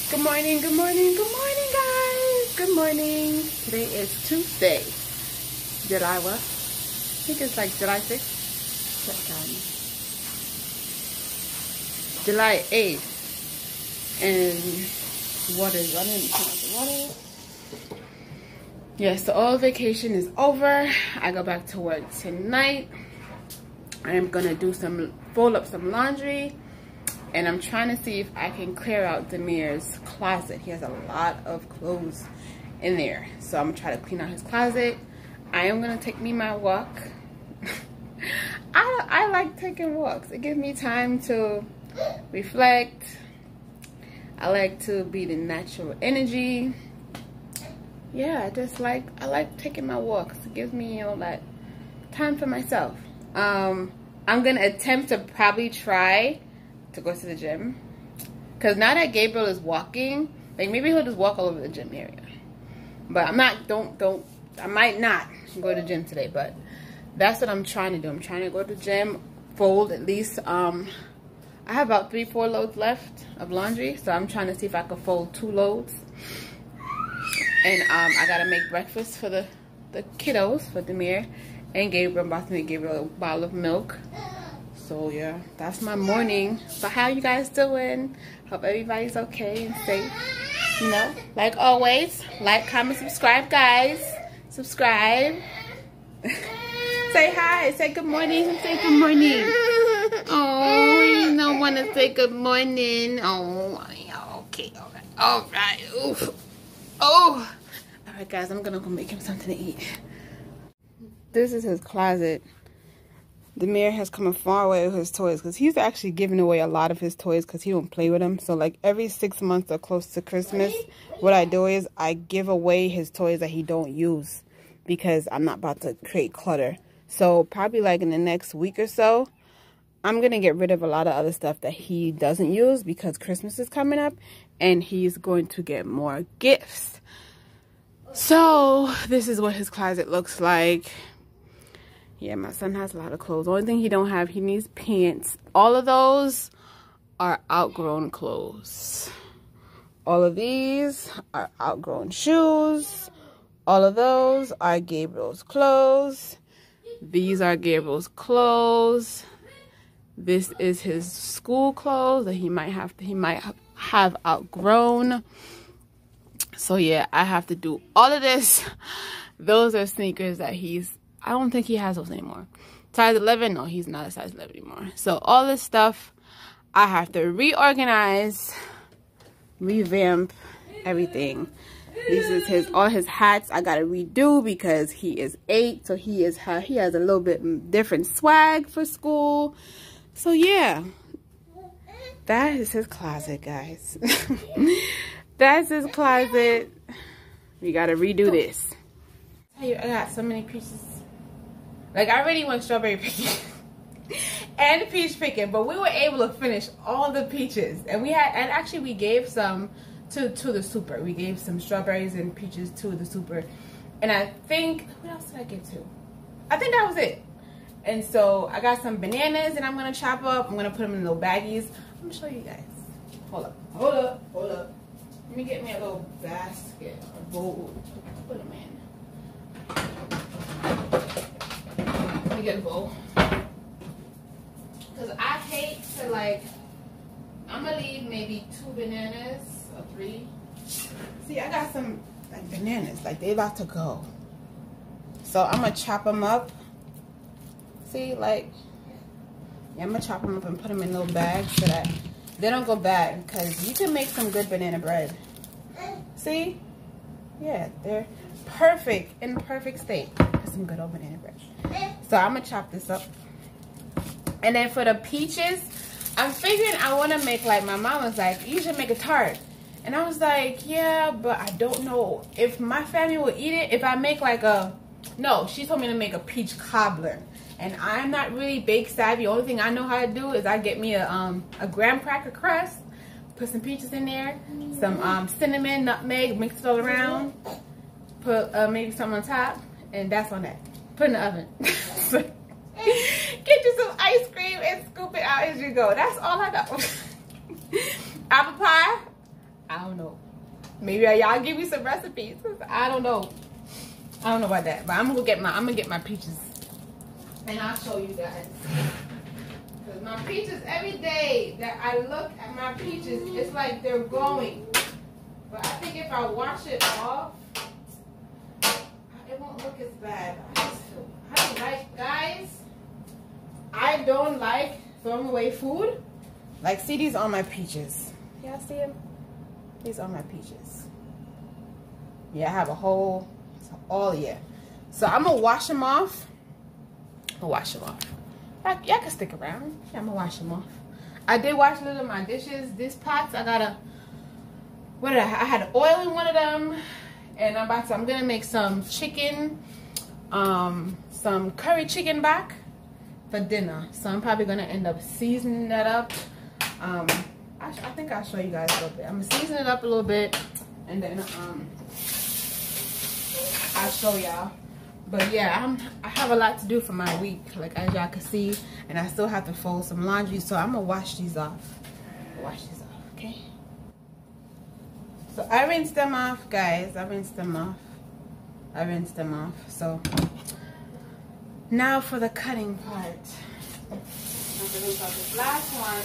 Good morning, good morning, good morning, guys. Good morning. Today is Tuesday. July what? I think it's like July 6th. July 8th. And water is running. Turn off the water. Yes, so all vacation is over. I go back to work tonight. I am gonna do fold up some laundry. And I'm trying to see if I can clear out Demir's closet. He has a lot of clothes in there. So I'm gonna try to clean out his closet. I am gonna take me my walk. I like taking walks. It gives me time to reflect. I like to be the natural energy. Yeah, I like taking my walks. It gives me, that time for myself. I'm gonna attempt to probably try to go to the gym, because now that Gabriel is walking, like maybe he'll just walk all over the gym area. But I'm not, I might not go to the gym today, but that's what I'm trying to do. I'm trying to go to the gym, fold at least, I have about 3-4 loads left of laundry, so I'm trying to see if I can fold 2 loads. And I gotta make breakfast for the kiddos, for Demir and Gabriel. I'm about to make Gabriel a bottle of milk. So yeah, that's my morning. So how you guys doing? Hope everybody's okay and safe. Like always, like, comment, subscribe, guys. Subscribe. Say hi. Say good morning. Say good morning. Oh, you don't want to say good morning. Oh, okay. All right. Oof. Oh. All right, guys. I'm gonna go make him something to eat. This is his closet. Demir has come a far way with his toys, because he's actually giving away a lot of his toys because he don't play with them. So like every 6 months or close to Christmas, what I do is I give away his toys that he don't use, because I'm not about to create clutter. So probably like in the next week or so, I'm going to get rid of a lot of other stuff that he doesn't use, because Christmas is coming up and he's going to get more gifts. So this is what his closet looks like. Yeah, my son has a lot of clothes. The only thing he don't have, he needs pants. All of those are outgrown clothes. All of these are outgrown shoes. All of those are Gabriel's clothes. These are Gabriel's clothes. This is his school clothes that he might have outgrown. So yeah, I have to do all of this. Those are sneakers that I don't think he has those anymore. Size 11? No, he's not a size 11 anymore. So all this stuff, I have to reorganize, revamp everything. This is all his hats I gotta redo, because he is 8, so he has a little bit different swag for school. So yeah, that is his closet, guys. That's his closet. We gotta redo this. I got so many pieces. Like, I already went strawberry picking and peach picking, but we were able to finish all the peaches. And we gave some to the super. We gave some strawberries and peaches to the super. And I think, what else did I give to? I think that was it. And so I got some bananas, and I'm gonna chop up. I'm gonna put them in little baggies. I'm gonna show you guys. Hold up. Let me get me a little basket or bowl to put them in. Let me get a bowl. Because I hate to, I'm going to leave maybe 2 bananas or 3. See, I got some bananas. They about to go. So I'm going to chop them up. See, yeah, I'm going to chop them up and put them in little bags so that they don't go bad. Because you can make some good banana bread. See? Yeah, they're perfect, in perfect state. Some good old banana bread. So I'm gonna chop this up. And then for the peaches, I'm figuring I want to make, my mom was like, you should make a tart. And I was like, yeah, but I don't know if my family will eat it. If I make no, she told me to make a peach cobbler. And I'm not really bake savvy. The only thing I know how to do is I get me a graham cracker crust, put some peaches in there, some cinnamon, nutmeg, mix it all around, put maybe something on top, and that's on that. Put in the oven. Get you some ice cream and scoop it out as you go. That's all I know. Apple pie, I don't know. Maybe y'all give me some recipes. I don't know. I don't know about that. But I'm gonna get my peaches. And I'll show you guys. Because my peaches, every day that I look at my peaches, it's like they're glowing. But I think if I wash it off, it won't look as bad. I don't like, guys, I don't like throwing away food. Like, see, these are my peaches. Y'all see them? These are my peaches. Yeah, I have a whole, all year. So I'm gonna wash them off. Y'all can stick around. Yeah, I'm gonna wash them off. I did wash a little of my dishes. These pots, I gotta, I had oil in one of them. And I'm gonna make some chicken, some curry chicken back for dinner. So I'm probably gonna end up seasoning that up. I think I'll show you guys a little bit. I'm gonna season it up a little bit, and then I'll show y'all. But yeah, I have a lot to do for my week, like as y'all can see, and I still have to fold some laundry. So I'm gonna wash these off. Okay. So I rinsed them off, guys. I rinsed them off. So now for the cutting part. I'm gonna rinse out this last one.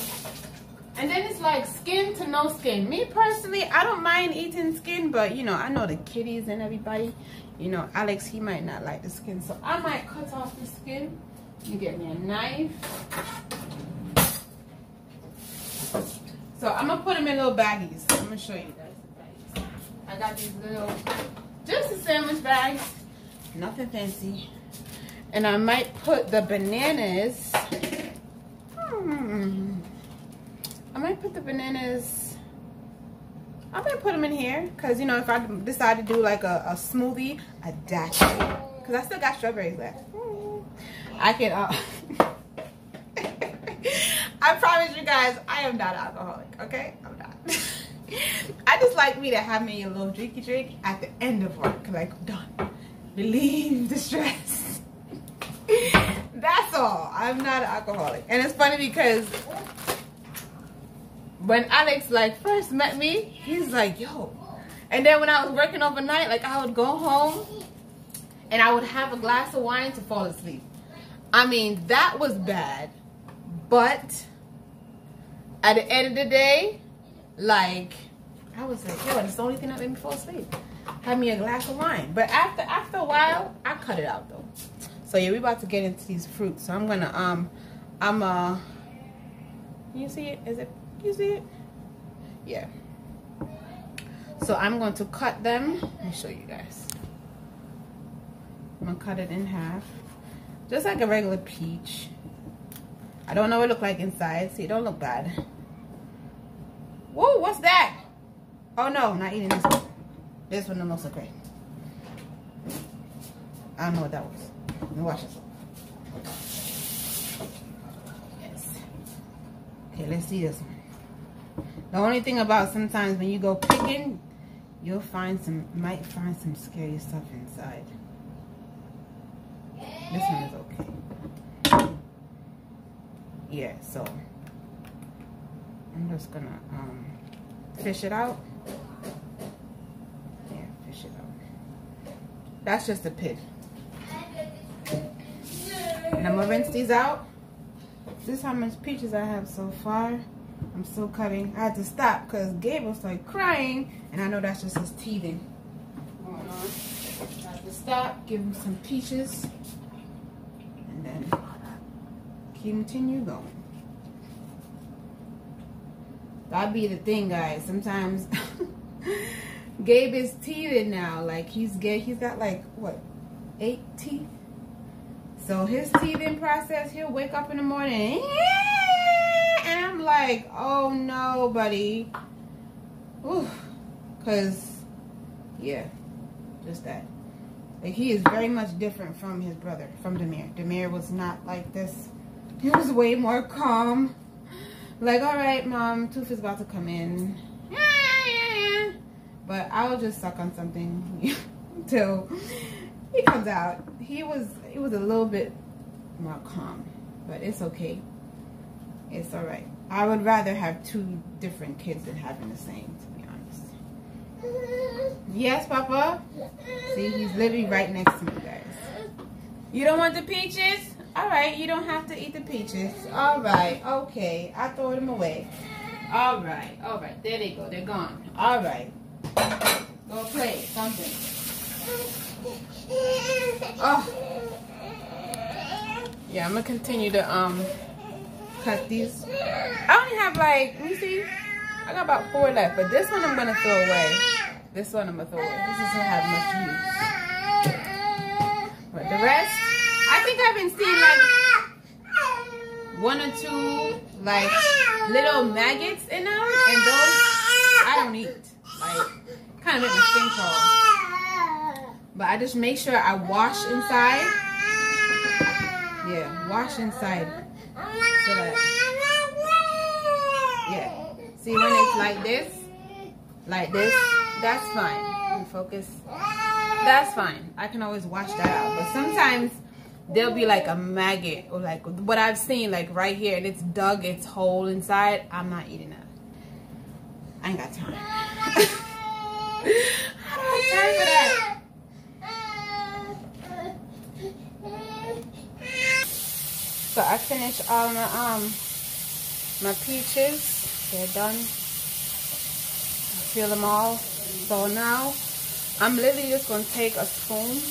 And then it's like skin to no skin. Me personally, I don't mind eating skin, but you know, I know the kiddies and everybody. You know, Alex, he might not like the skin, so I might cut off the skin. You get me a knife. So I'm gonna put them in little baggies. I'm gonna show you guys the baggies. I got these little, just a sandwich bags, nothing fancy. And I might put the bananas. I might put the bananas. I might put them in here, cause you know, if I decide to do like a smoothie, a dash, cause I still got strawberries left. I can. I promise you guys, I am not an alcoholic. Okay, I'm not. I just like me to have me a little drinky drink at the end of work, like done, relieve the stress. That's all. I'm not an alcoholic, and it's funny because when Alex like first met me, he's like, yo. And then when I was working overnight, like I would go home and I would have a glass of wine to fall asleep. I mean, that was bad. But at the end of the day, like I was like, yo, it's the only thing that made me fall asleep. Have me a glass of wine. But after a while, I cut it out though. So yeah, we're about to get into these fruits. So I'm gonna you see it? You see it? Yeah. So I'm going to cut them. Let me show you guys. I'm going to cut it in half. Just like a regular peach. I don't know what it looks like inside. See, it don't look bad. Whoa, what's that? Oh no, not eating this one. This one don't look so great. I don't know what that was. Let me wash this off. Yes. Okay, let's see this one. The only thing about sometimes when you go picking, you'll might find some scary stuff inside. This one is okay. Yeah, so I'm just gonna fish it out. Yeah, fish it out. That's just a pit. And I'm gonna rinse these out. This is how much peaches I have so far. I'm still cutting. I had to stop because Gabriel started crying, and I know that's just his teething going on. I have to stop, give him some peaches, and then continue going. That'd be the thing, guys. Sometimes Gabe is teething now. Like he's got like what, 8 teeth. So his teething process, he'll wake up in the morning. And I'm like, oh no, buddy. Ooh. Cause yeah, just that. Like he is very much different from his brother, from Demir. Demir was not like this. He was way more calm. Like, all right, mom, tooth is about to come in. But I'll just suck on something until he comes out. He was a little bit more calm, but it's okay. It's all right. I would rather have 2 different kids than having the same, to be honest. Yes, Papa. See, he's literally right next to me, guys. You don't want the peaches? All right, you don't have to eat the peaches. All right, okay. I throw them away. All right. There they go. They're gone. All right. Go play something. Oh. Yeah, I'm gonna continue to cut these. I only have like, let me see. I got about 4 left, but this one I'm gonna throw away. This one I'm gonna throw away. This doesn't have much use. But the rest, I think I've been seeing like 1 or 2 like little maggots in them, and those I don't eat. Like, kind of make my skin crawl. But I just make sure I wash inside. Yeah, wash inside. So that, yeah. See, when it's like this, that's fine. Focus. That's fine. I can always wash that out. But sometimes there'll be like a maggot, or like what I've seen, like right here, and it's dug its hole inside. I'm not eating that. I ain't got time. I don't have time for that. So I finished all my peaches. They're done. I peel them all. So now I'm literally just gonna take a spoon.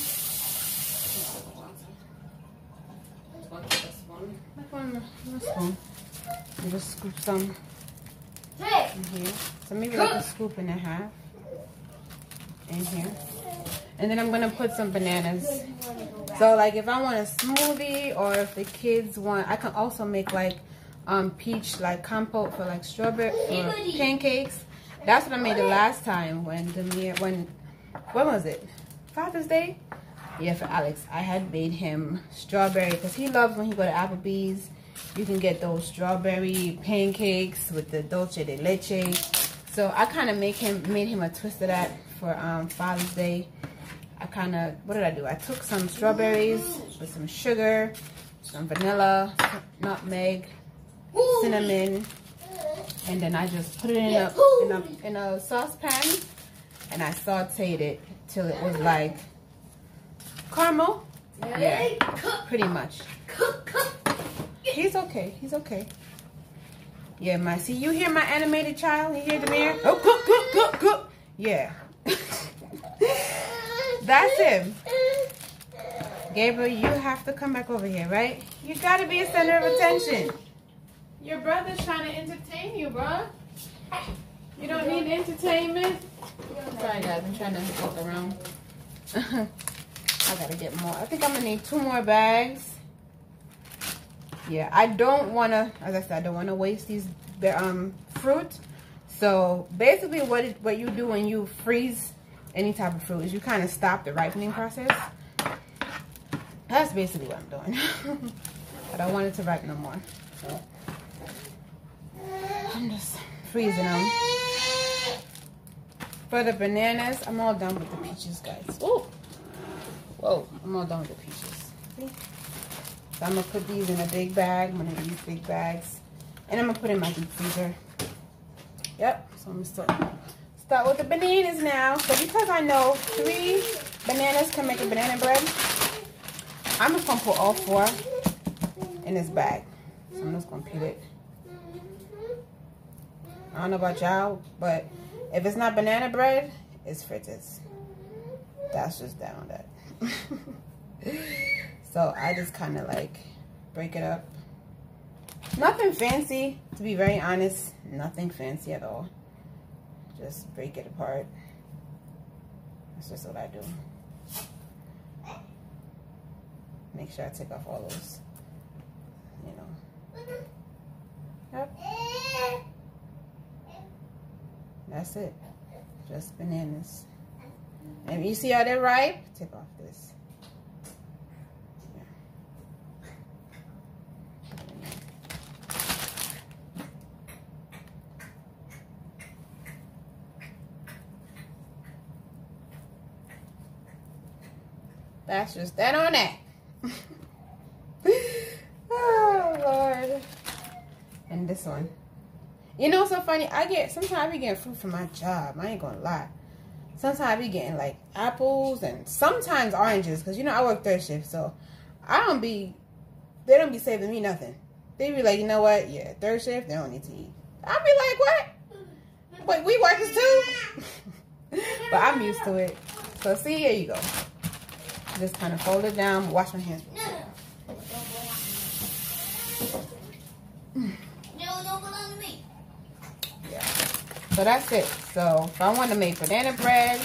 And just scoop some in here. So maybe like a scoop and a half in here. And then I'm gonna put some bananas. So like if I want a smoothie, or if the kids want, I can also make like peach like compote for like strawberry pancakes. That's what I made the last time when when was it? Father's Day? Yeah, for Alex. I had made him strawberry, because he loves when he go to Applebee's. You can get those strawberry pancakes with the dulce de leche. So I kind of made him a twist of that for Father's Day. I kind of, what did I do? I took some strawberries with some sugar, some vanilla, nutmeg, cinnamon, and then I just put it in a saucepan, and I sauteed it till it was like caramel. Yeah, pretty much. He's okay. He's okay. Yeah, see, you hear my animated child? You hear the man? Oh, cook. Yeah. That's him. Gabriel, you have to come back over here, right? You gotta be a center of attention. Your brother's trying to entertain you, bro. You don't need entertainment. Sorry, guys. I'm trying to walk around. I gotta get more. I think I'm gonna need 2 more bags. Yeah, I don't wanna, as I said, I don't wanna waste these fruit. So basically, what you do when you freeze any type of fruit is you kind of stop the ripening process. That's basically what I'm doing. I don't want it to ripen no more. So I'm just freezing them. For the bananas, I'm all done with the peaches, guys. Ooh. Whoa, I'm all done with the peaches. See? So I'm gonna put these in a big bag, one of these big bags, and I'm gonna put in my deep freezer. Yep. So I'm gonna start with the bananas now. So because I know 3 bananas can make a banana bread, I'm just gonna put all 4 in this bag. So I'm just gonna peel it. I don't know about y'all, but if it's not banana bread, it's fritters. That's just that on that. So I just kind of like break it up. Nothing fancy, to be very honest. Nothing fancy at all. Just break it apart. That's just what I do. Make sure I take off all those, you know. Yep. That's it. Just bananas. And you see how they're ripe? Take off this. That's just that on that. Oh, Lord. And this one. You know what's so funny? Sometimes I be getting fruit from my job. I ain't gonna lie. sometimes I be getting like apples and sometimes oranges, because you know I work third shift, so they don't be saving me nothing. They be like, you know what? Yeah, third shift, they don't need to eat. I be like, what? Wait, we workers too? But I'm used to it. So see, here you go. Just kind of fold it down. Wash my hands. Yeah. So that's it. So if I want to make banana bread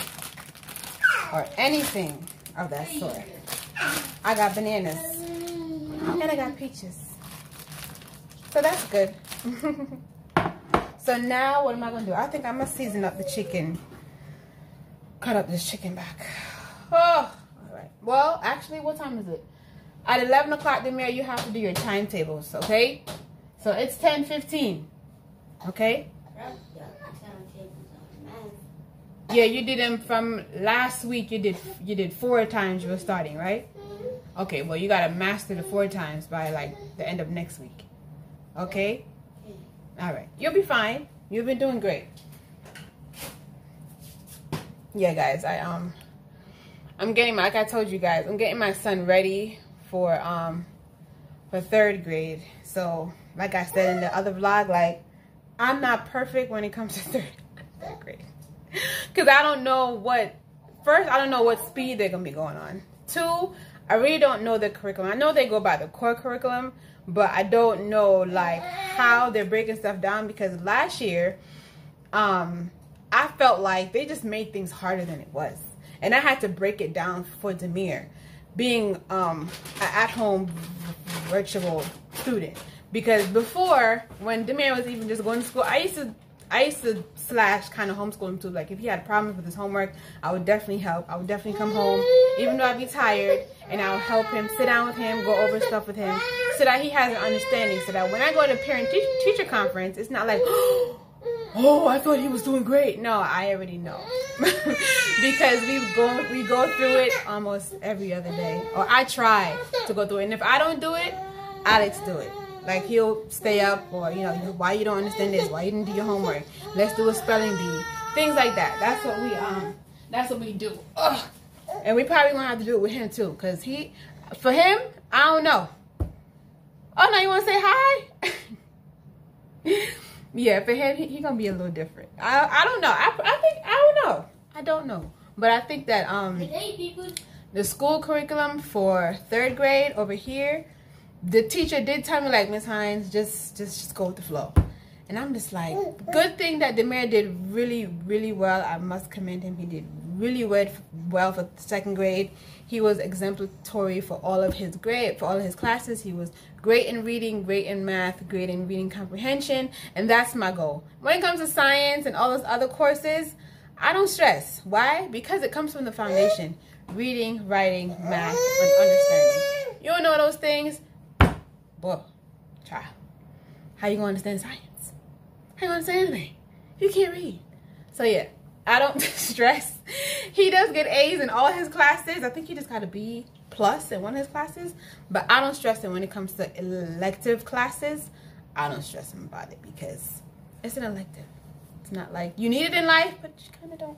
or anything of that sort, I got bananas and I got peaches. So that's good. So now what am I going to do? I think I'm going to season up the chicken. Cut up this chicken back. Oh, all right. Well, actually, what time is it? At 11 o'clock, Demir, you have to do your timetables, okay? So it's 10:15, okay? Yeah, you did them from last week. You did 4 times you were starting, right? Okay, well, you got to master the 4 times by, like, the end of next week, okay? All right. You'll be fine. You've been doing great. Yeah, guys, I'm getting like I told you guys, I'm getting my son ready for 3rd grade. So, like I said in the other vlog, like I'm not perfect when it comes to third grade. Cause I don't know what speed they're gonna be going on. 2, I really don't know the curriculum. I know they go by the core curriculum, but I don't know like how they're breaking stuff down, because last year, I felt like they just made things harder than it was. And I had to break it down for Demir, being an at-home virtual student. Because before, when Demir was even just going to school, I used to slash kind of homeschool him too. Like if he had problems with his homework, I would definitely help. I would definitely come home, even though I'd be tired, and I would help him, sit down with him, go over stuff with him, so that he has an understanding. So that when I go to parent-teacher conference, it's not like, oh, I thought he was doing great. No, I already know. Because we go through it almost every other day. Or I try to go through it. And if I don't do it, Alex do it. Like he'll stay up, or you know, why you don't understand this, why you didn't do your homework. Let's do a spelling bee. Things like that. That's what we do. Ugh. And we probably gonna have to do it with him too. Cause for him, I don't know. Oh no, you wanna say hi? Yeah, for him, he gonna be a little different. I don't know. I don't know. But I think that the school curriculum for 3rd grade over here, the teacher did tell me like, Miss Hines, just go with the flow. And I'm just like, good thing that Demir did really, really well. I must commend him. He did really well for 2nd grade. He was exemplary for all of his classes. He was great in reading, great in math, great in reading comprehension, and that's my goal. When it comes to science and all those other courses, I don't stress. Why? Because it comes from the foundation. Reading, writing, math, and understanding. You don't know those things? Boy, child, how you gonna understand science? How you gonna understand anything? You can't read. So yeah, I don't stress. He does get A's in all his classes. I think he just got a B+ in one of his classes. But I don't stress him when it comes to elective classes. I don't stress him about it because it's an elective. It's not like you need it in life, but you kind of don't.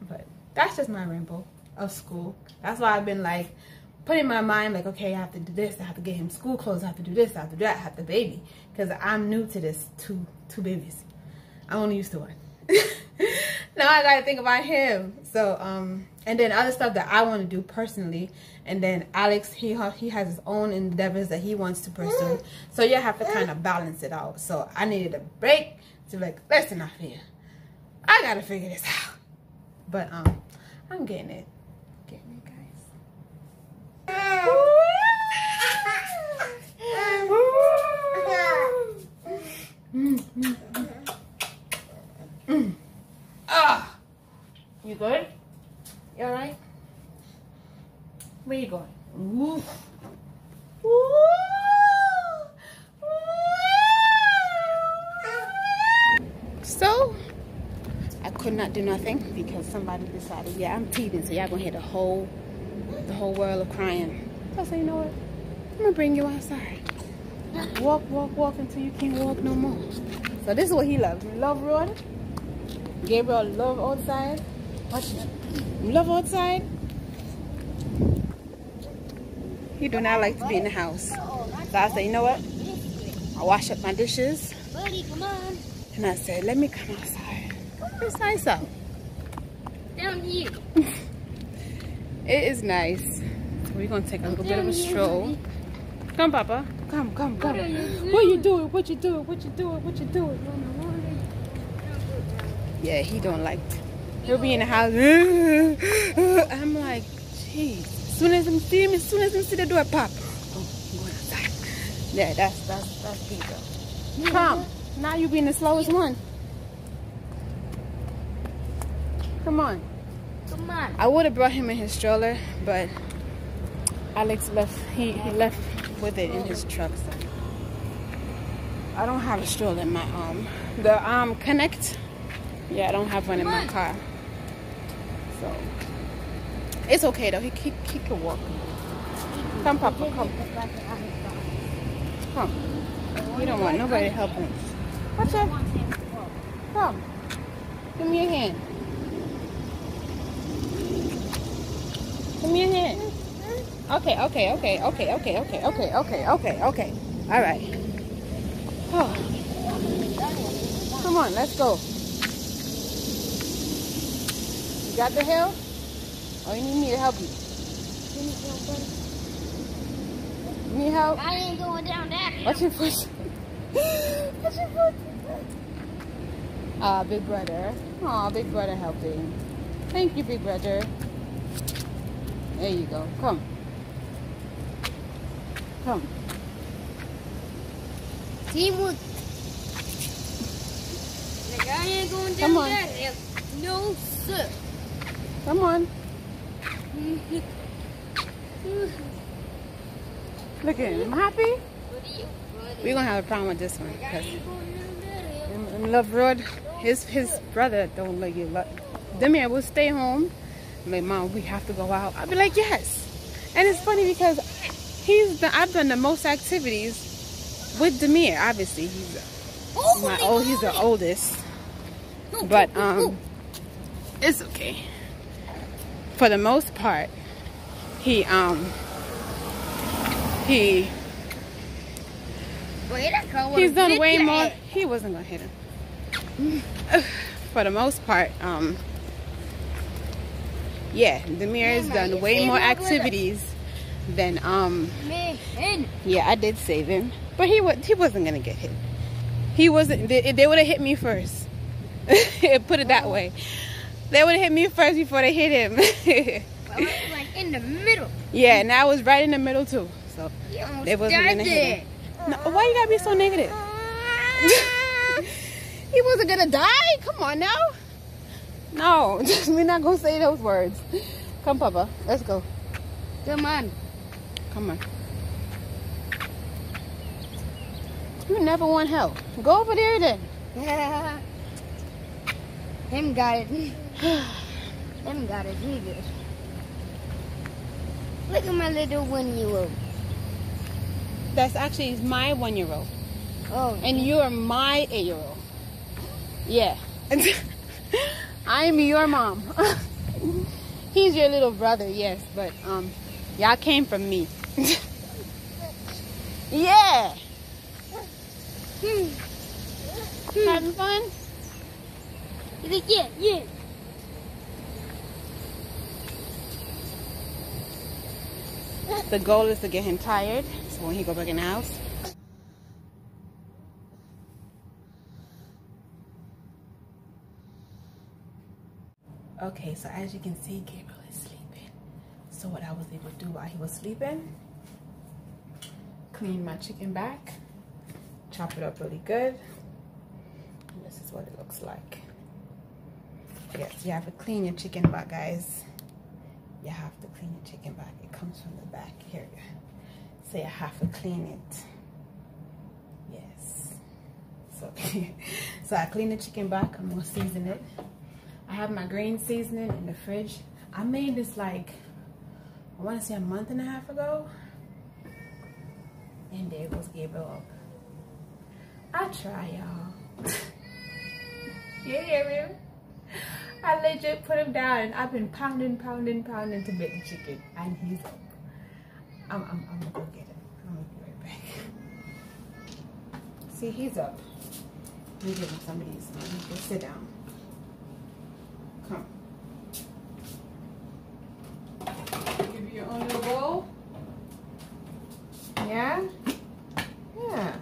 But that's just my ramble of school. That's why I've been like putting in my mind like, okay, I have to do this. I have to get him school clothes. I have to do this. I have to do that. I have to baby. Because I'm new to this. Two babies. I'm only used to one. Now I gotta think about him. So and then other stuff that I want to do personally, and then Alex, he has his own endeavors that he wants to pursue, so you have to kind of balance it out. So I needed a break to like, listen up here, I gotta figure this out. But I'm getting it guys. You good? You alright? Where you going? Ooh. So I could not do nothing because somebody decided, yeah, I'm teething, so y'all gonna hear the whole world of crying. So I said, you know what? I'm gonna bring you outside. Walk until you can't walk no more. So this is what he loves. You love water? Gabriel love outside. Watch it. Love outside. He do not like to be in the house. So I said, you know what? I wash up my dishes. Buddy, come on. And I said, let me come outside. It's nice out. Down here. It is nice. So we're gonna take a little bit of a stroll. Come, Papa. Come. What you doing? What you doing? Yeah, he don't like it. He'll be in the house. I'm like, jeez. As soon as him see the door pop. Oh, I'm going outside. Yeah, that's Peter. Come. Now you being the slowest one. Come on. I would have brought him in his stroller, but Alex left. He left with it in his truck. So I don't have a stroller in my the Connect. Yeah, I don't have one in my car. So it's okay though. He can walk. Come, Papa. Come. You don't want nobody to help him. What's up? Come. Give me your hand. Give me your hand. Okay. All right. Oh. Come on, let's go. You got the hill? Or you need me to help you? You need help? I ain't going down that hill. Watch your foot. Watch your foot. Big brother. Aw, big brother helping. Thank you, big brother. There you go. Come. Teamwork. Like I ain't going down that hill. No, sir. Come on. Look at him. Happy? We're going to have a problem with this one. Because in Love Road, his brother don't let you. Demir will stay home. I'm like, Mom, we have to go out. I'll be like, yes. And it's funny because I've done the most activities with Demir. Obviously, he's the oldest. But it's okay. For the most part, he's done way more. He wasn't gonna hit him. For the most part, yeah, Demir has done way more activities than yeah, I did save him, but he wasn't gonna get hit. He wasn't. They would have hit me first. Put it that way. They would have hit me first before they hit him. I was like in the middle. Yeah, and I was right in the middle too. So they wasn't gonna hit him. No, why you gotta be so negative? He wasn't gonna die. Come on now. No, we're not gonna say those words. Come, Papa. Let's go. Come on. You never want help. Go over there then. Him got it. Him got it. He good. Look at my little 1-year-old. That's actually my 1-year-old. Oh. And you're my 8-year-old. Yeah. I'm your mom. He's your little brother, yes, but y'all came from me. Yeah. Having fun? He's like, yeah. The goal is to get him tired, so when he go back in the house. Okay, so as you can see, Gabriel is sleeping. So what I was able to do while he was sleeping, clean my chicken back, chop it up really good. And this is what it looks like. Yes, you have to clean your chicken back, guys. You have to clean your chicken back. It comes from the back here. So you have to clean it. Yes. So, so I clean the chicken back. I'm gonna season it. I have my green seasoning in the fridge. I made this like, I want to say a month and a half ago. And there goes Gabriel up. I try, y'all. Yeah, Gabriel. I legit put him down and I've been pounding to make the chicken, and he's up. I'm gonna go get him. I'm gonna be right back. See, he's up. Let me give him some of these. Go sit down. Come. Give you your own little bowl. Yeah? Yeah.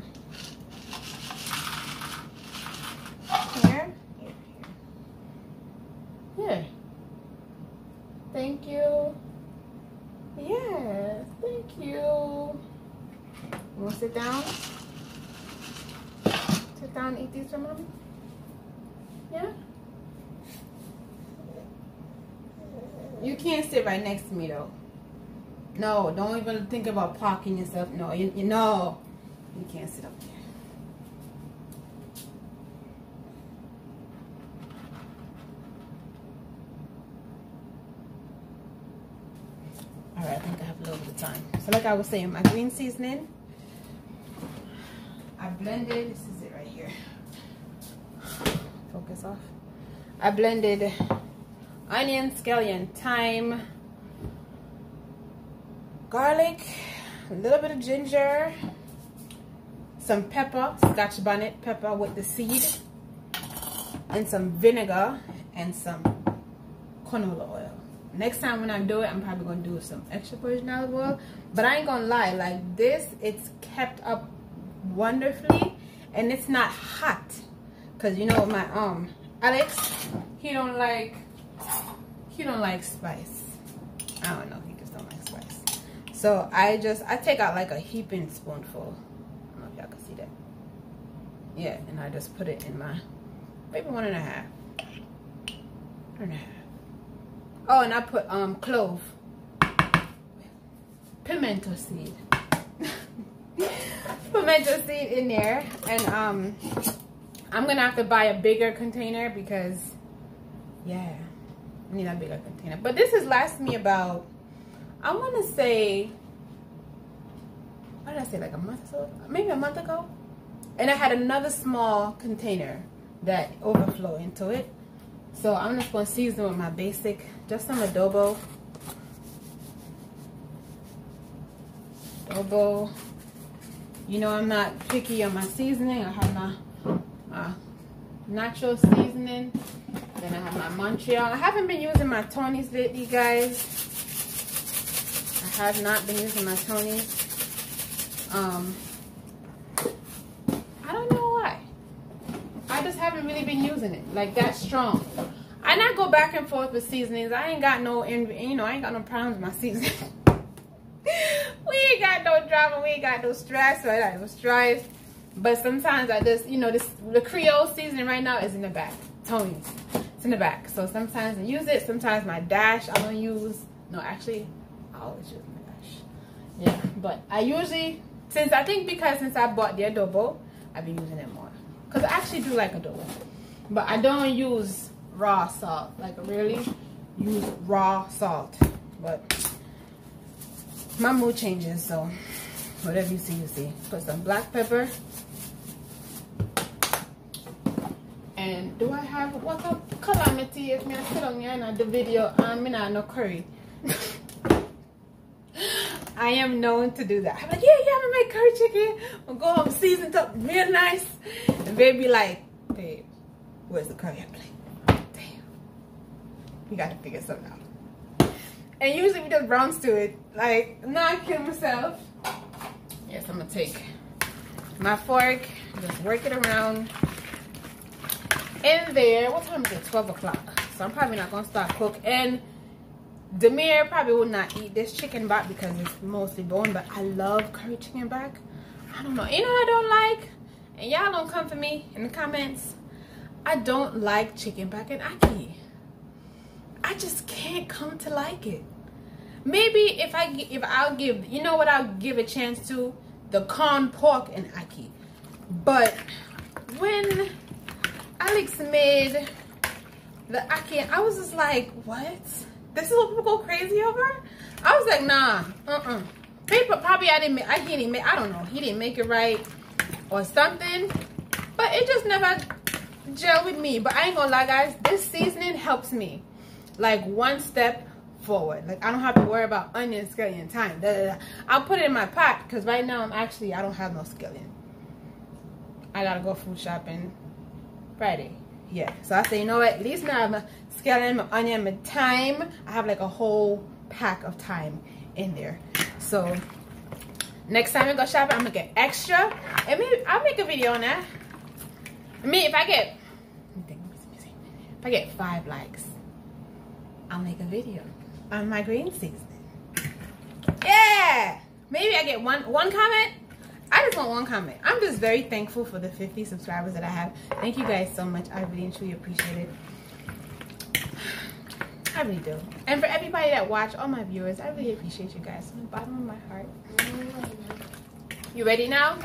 Here. Here. Thank you. Yes, thank you. You want to sit down? Sit down and eat these for mommy? Yeah? You can't sit right next to me though. No, don't even think about parking yourself. No, you know. You can't sit up there. Alright, I think I have a little bit of time. So like I was saying, my green seasoning, I blended, this is it right here. Focus off. I blended onion, scallion, thyme, garlic, a little bit of ginger, some pepper, Scotch bonnet pepper with the seed, and some vinegar and some canola oil. Next time when I do it, I'm probably going to do some extra virgin olive oil. But I ain't going to lie, like this, it's kept up wonderfully. And it's not hot. Because you know my Alex, he don't like spice. I don't know, he just don't like spice. So I take out like a heaping spoonful. I don't know if y'all can see that. Yeah, and I just put it in my, maybe 1.5. 1.5. Oh, and I put clove, pimento seed, pimento seed in there, and I'm gonna have to buy a bigger container because, yeah, I need a bigger container. But this has lasted me about, I want to say, what did I say, like a month or so, maybe a month ago, and I had another small container that overflowed into it. So I'm just going to season with my basic, just some adobo. You know I'm not picky on my seasoning. I have my natural seasoning. Then I have my Montreal. I haven't been using my Tony's lately, guys. I have not been using my Tony's. I don't know why. I just haven't really been using it like that strong. And I go back and forth with seasonings. I ain't got no, you know, I ain't got no problems with my seasoning. We ain't got no drama. We ain't got no stress. I got no strife. But sometimes I just, you know, the Creole seasoning right now is in the back. Tony's. It's in the back. So sometimes I use it. Sometimes my dash I don't use. No, actually, I always use my dash. Yeah, but I usually, since I bought the adobo, I've been using it more. Because I actually do like adobo. But I don't use raw salt. Like, I rarely use raw salt. But my mood changes, so whatever you see, you see. Put some black pepper. And do I have, what calamity if me I sit on here and the video and me not no curry? I am known to do that. I'm like, yeah, I'm gonna make curry chicken. I'll go home seasoned up real nice. And baby like, babe, where's the curry? I'm like, damn. We gotta figure something out. And usually we just brown stew it. Like, I'm not kidding myself. Yes, I'm gonna take my fork, just work it around in there. What time is it? 12 o'clock. So I'm probably not gonna start cook. And Demir probably would not eat this chicken back because it's mostly bone, but I love curry chicken back. I don't know. You know what I don't like? And y'all don't come for me in the comments. I don't like chicken back and ackee. I just can't come to like it. Maybe if I'll give, you know what I'll give a chance to? The corn pork and ackee. But when Alex made the ackee, I was just like, what? This is what people go crazy over? I was like, nah, People probably I don't know, he didn't make it right or something. But it just never gel with me. But I ain't gonna lie, guys, this seasoning helps me like one step forward. Like I don't have to worry about onion, scallion, thyme. I'll put it in my pot because right now I don't have no scallion. I gotta go food shopping Friday. Yeah, so I say, you know what, at least now I have my scallion, my onion, my thyme. I have like a whole pack of thyme in there. So next time I go shopping, I'm gonna get extra, and maybe I'll make a video on that. I mean, if I get 5 likes, I'll make a video on my green seasoning. Yeah, maybe I get one comment. I just want one comment. I'm just very thankful for the 50 subscribers that I have. Thank you guys so much. I really and truly appreciate it. I really do. And for everybody that watch, all my viewers, I really appreciate you guys from the bottom of my heart. You ready now?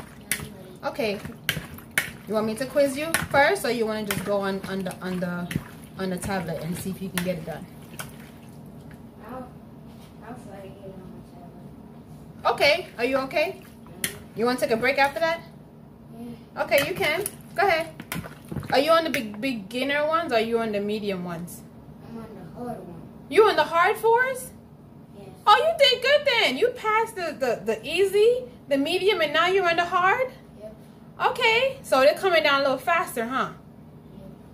Okay. You want me to quiz you first, or you want to just go on the tablet and see if you can get it done? I'll try to get it on the tablet. Okay. Are you okay? You want to take a break after that? Yeah. Okay, you can. Go ahead. Are you on the beginner ones, or are you on the medium ones? I'm on the hard one. You on the hard 4s? Yes. Oh, you did good then. You passed the easy, the medium, and now you're on the hard? Yep. Okay. So they're coming down a little faster, huh?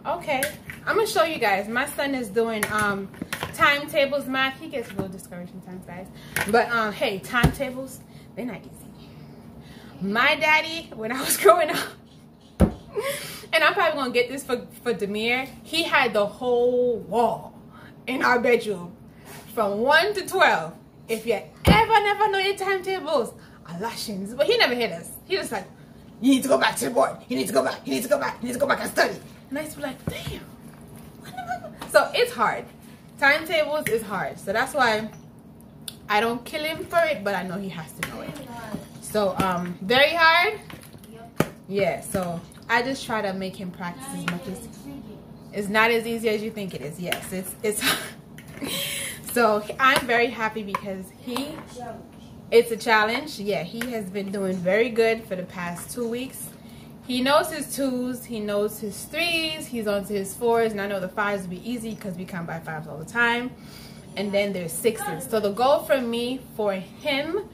Yep. Okay. I'm going to show you guys. My son is doing timetables, math. He gets a little discouraged sometimes, guys. But, hey, timetables, they're not easy. My daddy, when I was growing up, and I'm probably going to get this for Demir, he had the whole wall in our bedroom from 1 to 12. If you ever never know your timetables, Alashins. But he never hit us. He just like, you need to go back to the board. You need to go back. You need to go back. You need to go back and study. And I used to be like, damn. So it's hard. Timetables is hard. So that's why I don't kill him for it, but I know he has to know it. So, very hard? Yep. Yeah, so I just try to make him practice as much as... It's not as easy as you think it is. Yes, it's so I'm very happy because it's a challenge. Yeah, he has been doing very good for the past 2 weeks. He knows his 2s, he knows his 3s, he's on to his 4s, and I know the 5s will be easy because we count by 5s all the time. And then there's 6s. So the goal for me, for him,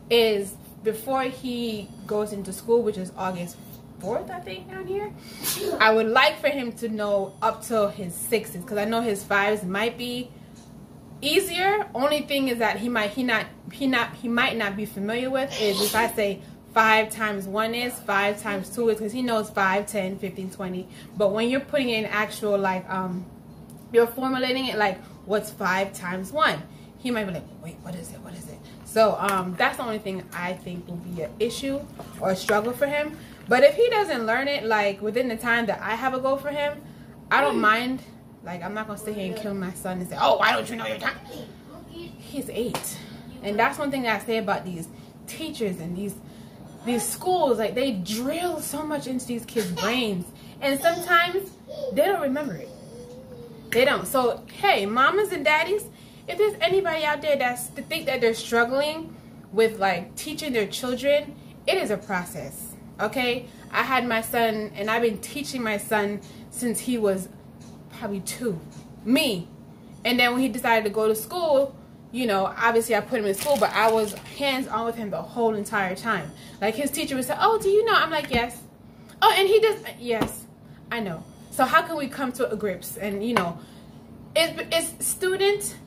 is before he goes into school, which is August 4th, I think, down here, I would like for him to know up to his 6s, because I know his 5s might be easier. Only thing is that he might not be familiar with is if I say 5 times 1 is 5 times 2 is, because he knows 5, 10, 15, 20. But when you're putting in actual, like, you're formulating it like, what's 5 times 1? He might be like, wait, what is it? What is it? So that's the only thing I think will be an issue or a struggle for him. But if he doesn't learn it, like, within the time that I have a goal for him, I don't mind. Like, I'm not going to sit here and kill my son and say, oh, why don't you know your time? He's 8. And that's one thing that I say about these teachers and these schools. Like, they drill so much into these kids' brains. And sometimes they don't remember it. They don't. So, hey, mamas and daddies, if there's anybody out there that think that they're struggling with, like, teaching their children, it is a process. Okay, I had my son, and I've been teaching my son since he was probably 2. Me. And then when he decided to go to school, you know, obviously I put him in school, but I was hands-on with him the whole entire time. Like, his teacher would say, oh, do you know? I'm like, yes. Oh, and he does, yes, I know. So how can we come to a grips? And, you know, it's student,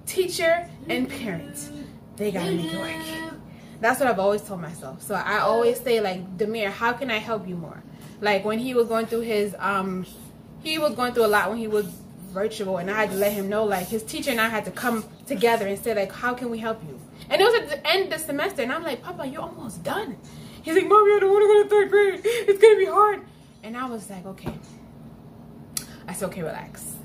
teacher, and parents. They gotta make it work. That's what I've always told myself. So I always say, like, Demir, how can I help you more? Like, when he was going through his, he was going through a lot when he was virtual, and I had to let him know, like, his teacher and I had to come together and say, like, how can we help you? And it was at the end of the semester, and I'm like, Papa, you're almost done. He's like, Mommy, I don't want to go to 3rd grade. It's going to be hard. And I was like, okay. I said, okay, relax.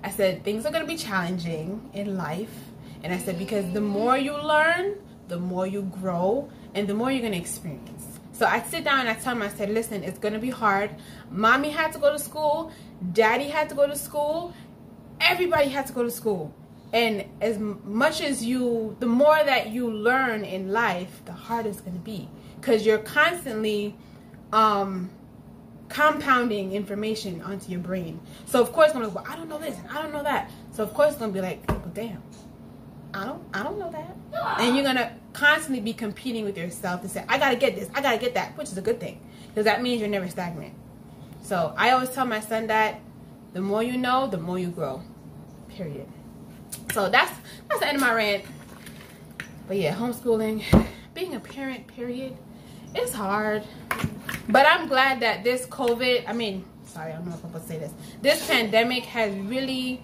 I said, things are going to be challenging in life. And I said, because the more you learn, the more you grow, and the more you're going to experience. So I sit down and I tell him, I said, listen, it's going to be hard. Mommy had to go to school. Daddy had to go to school. Everybody had to go to school. And as much as the more that you learn in life, the harder it's going to be. Because you're constantly compounding information onto your brain. So of course, I'm like, well, I don't know this, and I don't know that. So of course, it's gonna be like, well, damn, I don't know that. And you're gonna constantly be competing with yourself to say, I gotta get this, I gotta get that, which is a good thing, because that means you're never stagnant. So I always tell my son that the more you know, the more you grow. Period. So that's the end of my rant. But yeah, homeschooling, being a parent, period, it's hard. But I'm glad that this COVID, I don't know if I'm supposed to say this. This pandemic has really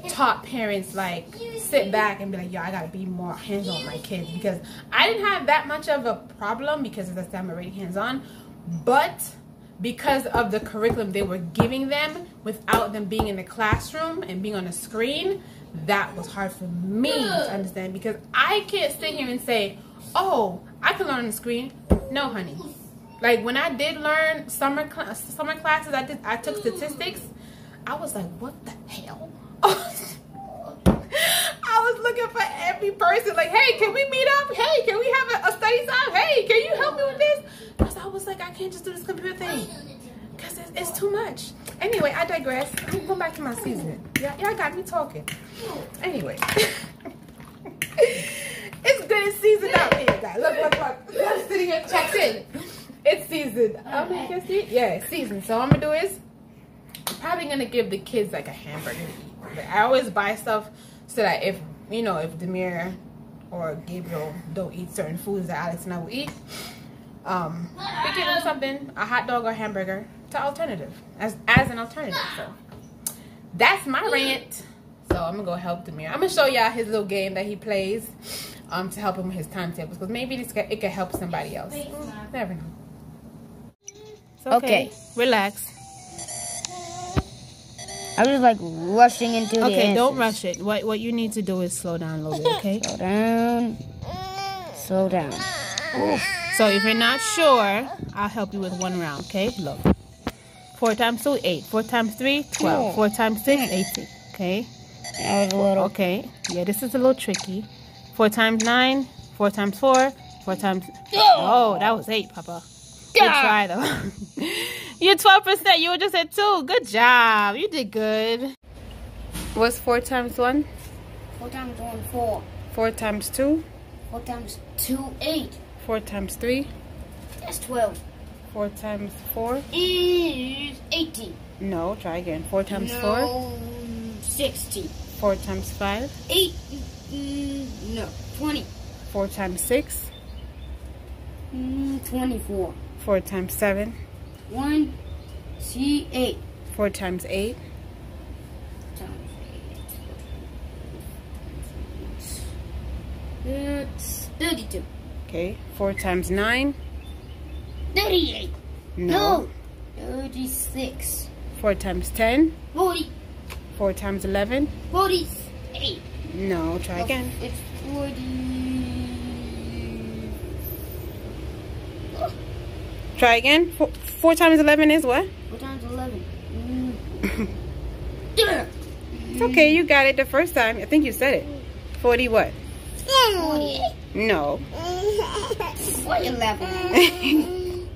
taught parents, like, sit back and be like, yo, I gotta be more hands-on with my kids, because I didn't have that much of a problem because as I said, I'm already hands-on, but because of the curriculum they were giving them without them being in the classroom and being on a screen, that was hard for me to understand, because I can't sit here and say, oh, I can learn on the screen. No, honey. Like, when I did learn summer classes, I took statistics, I was like, what the hell? I was looking for every person, like, hey, can we meet up? Hey, can we have a study time? Hey, can you help me with this? Because I was like, I can't just do this computer thing, because it's too much. Anyway, I digress. I'm going to go back to my season. Y'all got me talking. Anyway. It's good, it's seasoned out here, guys. Look. I'm sitting here, checks in. It's seasoned. Yeah, it's seasoned. So what I'm going to do is, I'm probably going to give the kids like a hamburger to eat. Like, I always buy stuff so that if Demir or Gabriel don't eat certain foods that Alex and I will eat, we give them something, a hot dog or hamburger, to alternative, as an alternative. So that's my rant. So I'm gonna go help Demir. I'm gonna show y'all his little game that he plays, to help him with his timetables, because maybe it could help somebody else. Never know. It's okay. Relax. I was like rushing into the Okay, don't rush it. What you need to do is slow down a little bit, okay? Slow down. Oof. So if you're not sure, I'll help you with one round, okay? Look. 4 times 2, 8. 4 times 3, 12. 4 times 6, 18. Okay? That was a little... Okay. Yeah, this is a little tricky. 4 times 9. 4 times 4. 4 times... Oh, that was 8, Papa. Good try, though. You're 12%. You were just at 2. Good job. You did good. What's 4 times 1? 4 times 1, 4. 4 times 2? 4 times 2, 8. 4 times 3? That's 12. 4 times 4? Is 18. No, try again. 4 times 4? 60. 4 times 5? 8. No, 20. 4 times 6? 24. 4 times 7? 1, C, 8. 4 times 8? It's 32. Okay. 4 times 9? 38. No. 36. 4 times 10? 40. 4 times 11? 48. No, try again. It's 40. Try again. 4 times 11 is what? 4 times 11. It's okay, you got it the first time. I think you said it. 40 what? 48. No. 11.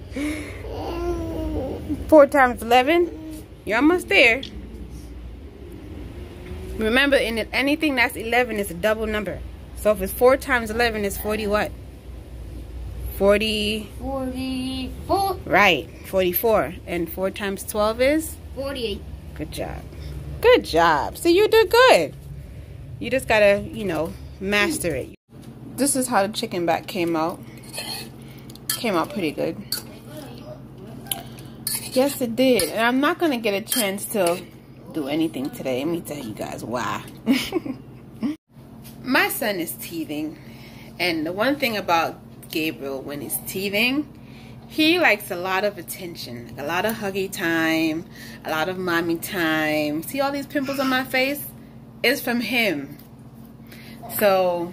4 times 11? You're almost there. Remember, in anything that's 11 is a double number. So if it's 4 times 11, it's 40 what? 44. Right, 44. And 4 times 12 is? 48. Good job. Good job. See, you did good. You just gotta, master it. This is how the chicken back came out. Came out pretty good. Yes, it did. And I'm not gonna get a chance to do anything today. Let me tell you guys why. My son is teething. And the one thing about Gabriel, when he's teething, he likes a lot of attention, like a lot of huggy time, a lot of mommy time. See all these pimples on my face? It's from him. So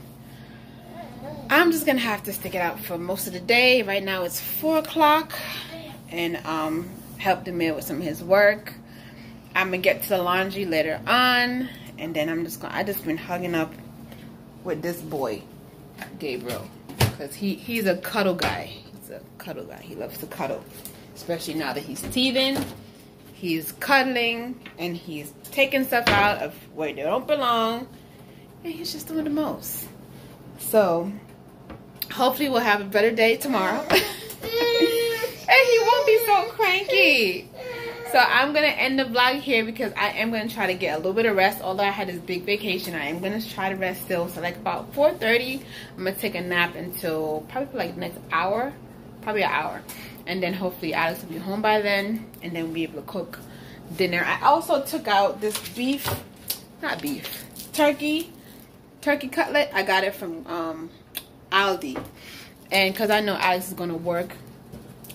I'm just gonna have to stick it out for most of the day. Right now it's 4 o'clock, and help Demir with some of his work. I'm gonna get to the laundry later on, and then I just been hugging up with this boy, Gabriel. Because he's a cuddle guy. He's a cuddle guy. He loves to cuddle. especially now that he's teething. He's cuddling, and he's taking stuff out of where they don't belong, and he's just doing the most. So hopefully we'll have a better day tomorrow. And he won't be so cranky. So I'm going to end the vlog here because I am going to try to get a little bit of rest. Although I had this big vacation, I am going to try to rest still. So like about 4:30, I'm going to take a nap until probably like the next hour. Probably an hour. And then hopefully Alex will be home by then. And then we'll be able to cook dinner. I also took out this turkey cutlet. I got it from Aldi. And because I know Alex is going to work,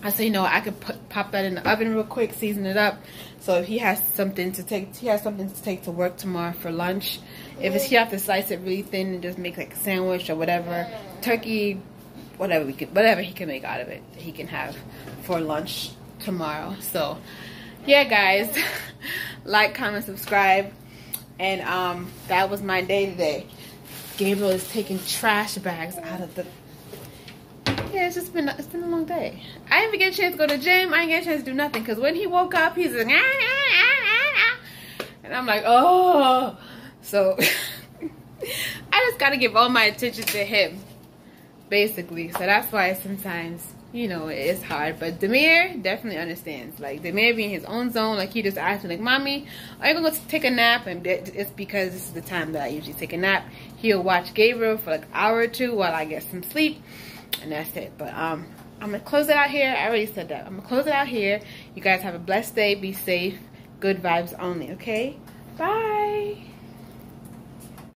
I said, you know, I could pop that in the oven real quick, season it up. So if he has something to take, to work tomorrow for lunch. If it's, he have to slice it really thin and just make like a sandwich or whatever, turkey, whatever he can make out of it, he can have for lunch tomorrow. So yeah, guys, like, comment, subscribe, and that was my day today. Gabriel is taking trash bags out of the. Yeah, it's been a long day. I didn't even get a chance to go to the gym. I didn't get a chance to do nothing because when he woke up, he's like, and I'm like, oh. So I just gotta give all my attention to him, basically. So that's why sometimes, you know, it's hard. But Demir definitely understands. Like, Demir be in his own zone. Like, he just asked me, like, Mommy, are you gonna go take a nap? And it's because this is the time that I usually take a nap. He'll watch Gabriel for like an hour or two while I get some sleep. And that's it. But I'm gonna close it out here. I already said that. I'm gonna close it out here. You guys have a blessed day. Be safe. Good vibes only. Okay. Bye.